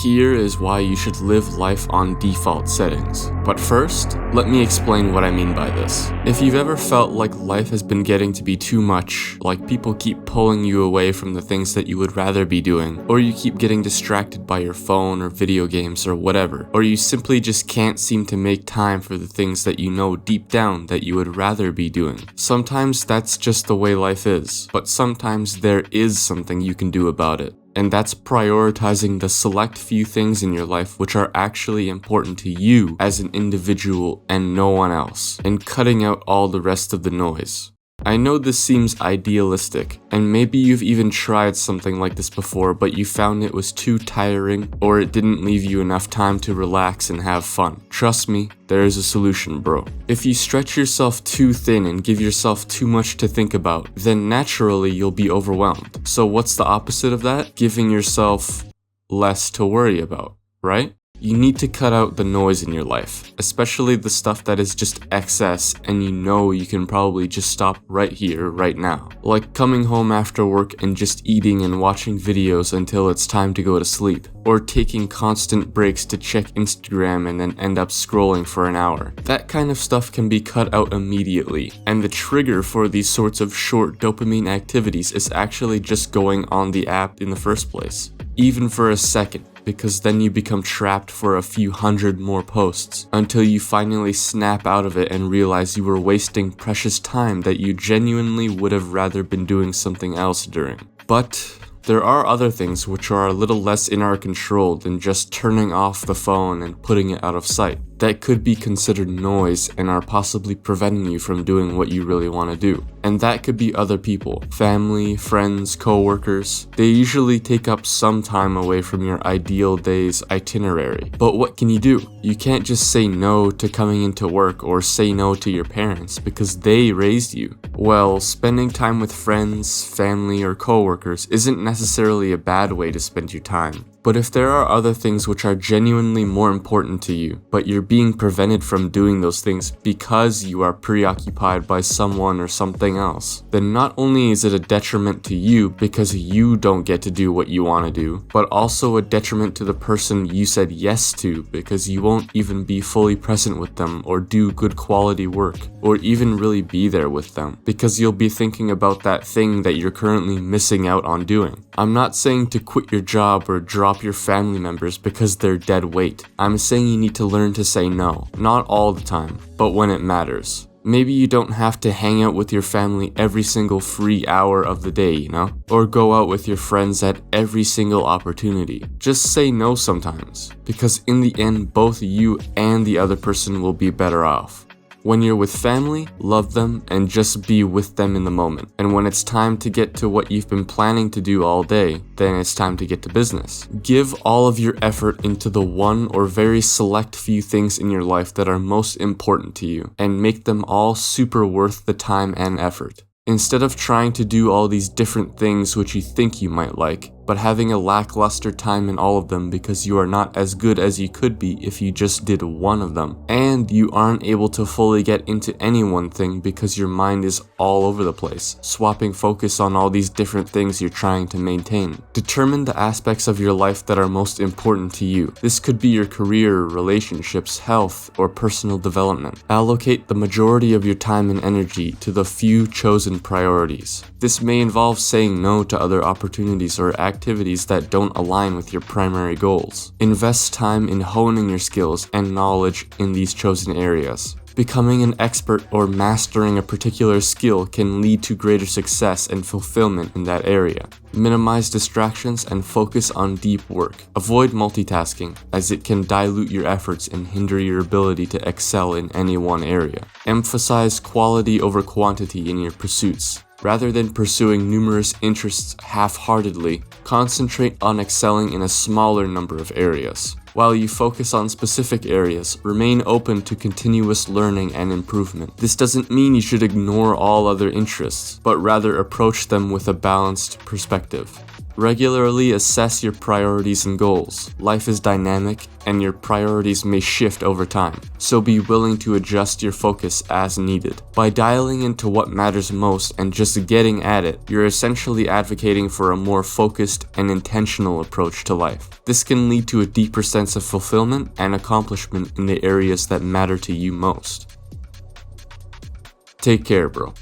here is why you should live life on default settings. But first, let me explain what I mean by this. If you've ever felt like life has been getting to be too much, like people keep pulling you away from the things that you would rather be doing, or you keep getting distracted by your phone or video games or whatever, or you simply just can't seem to make time for the things that you know deep down that you would rather be doing. Sometimes that's just the way life is, but sometimes there is something you can do about it. And that's prioritizing the select few things in your life which are actually important to you as an individual and no one else, and cutting out all the rest of the noise. I know this seems idealistic, and maybe you've even tried something like this before, but you found it was too tiring, or it didn't leave you enough time to relax and have fun. Trust me, there is a solution, bro. If you stretch yourself too thin and give yourself too much to think about, then naturally you'll be overwhelmed. So what's the opposite of that? Giving yourself less to worry about, right? You need to cut out the noise in your life, especially the stuff that is just excess and you know you can probably just stop right here, right now. Like coming home after work and just eating and watching videos until it's time to go to sleep. Or taking constant breaks to check Instagram and then end up scrolling for an hour. That kind of stuff can be cut out immediately, and the trigger for these sorts of short dopamine activities is actually just going on the app in the first place. Even for a second. Because then you become trapped for a few hundred more posts until you finally snap out of it and realize you were wasting precious time that you genuinely would have rather been doing something else during. But there are other things which are a little less in our control than just turning off the phone and putting it out of sight. That could be considered noise and are possibly preventing you from doing what you really want to do. And that could be other people, family, friends, co-workers. They usually take up some time away from your ideal day's itinerary. But what can you do? You can't just say no to coming into work or say no to your parents because they raised you. Well, spending time with friends, family, or co-workers isn't necessarily a bad way to spend your time. But if there are other things which are genuinely more important to you, but you're being prevented from doing those things because you are preoccupied by someone or something else, then not only is it a detriment to you because you don't get to do what you want to do, but also a detriment to the person you said yes to because you won't even be fully present with them or do good quality work or even really be there with them because you'll be thinking about that thing that you're currently missing out on doing. I'm not saying to quit your job or drop your family members because they're dead weight. I'm saying you need to learn to say no. Not all the time, but when it matters. Maybe you don't have to hang out with your family every single free hour of the day, you know? Or go out with your friends at every single opportunity. Just say no sometimes, because in the end, both you and the other person will be better off. When you're with family, love them and just be with them in the moment. And when it's time to get to what you've been planning to do all day, then it's time to get to business. Give all of your effort into the one or very select few things in your life that are most important to you, and make them all super worth the time and effort. Instead of trying to do all these different things which you think you might like, but having a lackluster time in all of them because you are not as good as you could be if you just did one of them. And you aren't able to fully get into any one thing because your mind is all over the place, swapping focus on all these different things you're trying to maintain. Determine the aspects of your life that are most important to you. This could be your career, relationships, health, or personal development. Allocate the majority of your time and energy to the few chosen priorities. This may involve saying no to other opportunities or activities that don't align with your primary goals. Invest time in honing your skills and knowledge in these chosen areas. Becoming an expert or mastering a particular skill can lead to greater success and fulfillment in that area. Minimize distractions and focus on deep work. Avoid multitasking, as it can dilute your efforts and hinder your ability to excel in any one area. Emphasize quality over quantity in your pursuits. Rather than pursuing numerous interests half-heartedly, concentrate on excelling in a smaller number of areas. While you focus on specific areas, remain open to continuous learning and improvement. This doesn't mean you should ignore all other interests, but rather approach them with a balanced perspective. Regularly assess your priorities and goals. Life is dynamic, and your priorities may shift over time, so be willing to adjust your focus as needed. By dialing into what matters most and just getting at it, you're essentially advocating for a more focused and intentional approach to life. This can lead to a deeper sense of fulfillment and accomplishment in the areas that matter to you most. Take care, bro.